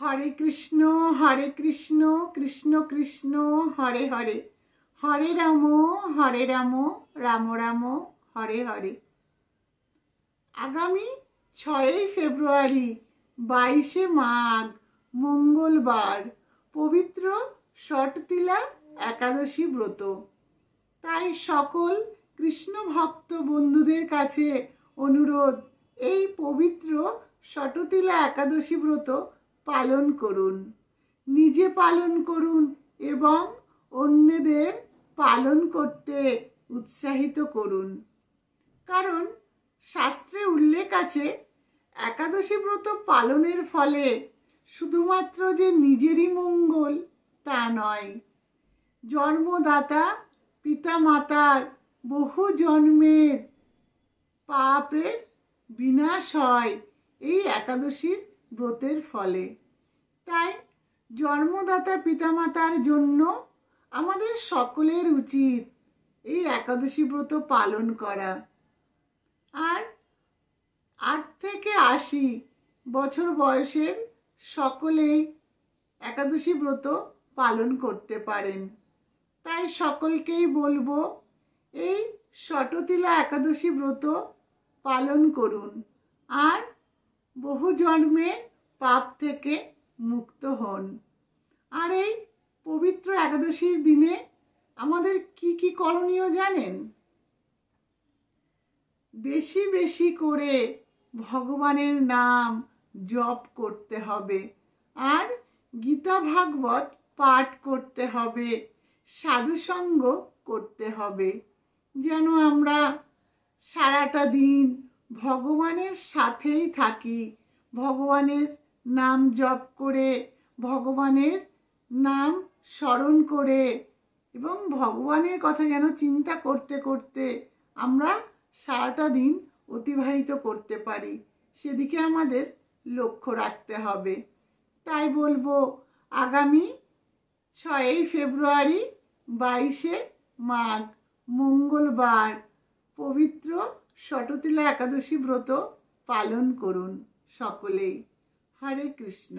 हरे कृष्ण कृष्ण कृष्ण हरे हरे हरे राम राम राम हरे हरे। आगामी 6 फेब्रुआरी 22 माघ मंगलवार पवित्र षटतिला एकादशी व्रत। ताई सकल कृष्ण भक्त बंधुदेर काछे अनुरोध এই पवित्र षटतिला एकादशी व्रत पालन करुन, निजे पालन करुन एवं अन्यदेर पालन करते उत्साहित करुन। कारण शास्त्रे उल्लेख आछे एकादशी व्रत पालनेर फले शुधुमात्र जे निजेरई मंगल ता नय, जन्मदाता पिता मातार बहु जन्मेर पापेर विनाश हय এই একাদশীর ব্রতের ফলে। তাই জন্মদাতা পিতামাতার জন্য আমাদের সকলের উচিত এই একাদশী ব্রত পালন করা। আর 8 থেকে 80 বছর বয়সের সকলেই একাদশী ব্রত পালন করতে পারেন। তাই সকলকেই বলবো এই ষটতিলা একাদশী ব্রত পালন করুন আর বহু জন্মে পাপ থেকে মুক্ত হন। আর এই পবিত্র একাদশীর দিনে আমাদের কি কি করণীয় জানেন? বেশি বেশি করে ভগবানের নাম জপ করতে হবে আর গীতা ভাগবত পাঠ করতে হবে, সাধুসঙ্গ করতে হবে, যেন আমরা সারাটা দিন ভগবানের সাথেই থাকি, ভগবানের নাম জপ করে, ভগবানের নাম স্মরণ করে এবং ভগবানের কথা যেন চিন্তা করতে করতে আমরা সারাটা দিন অতিবাহিত করতে পারি, সেদিকে আমাদের লক্ষ্য রাখতে হবে। তাই বলবো আগামী 6 ফেব্রুয়ারি 22 মাঘ মঙ্গলবার পবিত্র ষটতিলা একাদশী ব্রত পালন করুন সকলেই। হরে কৃষ্ণ।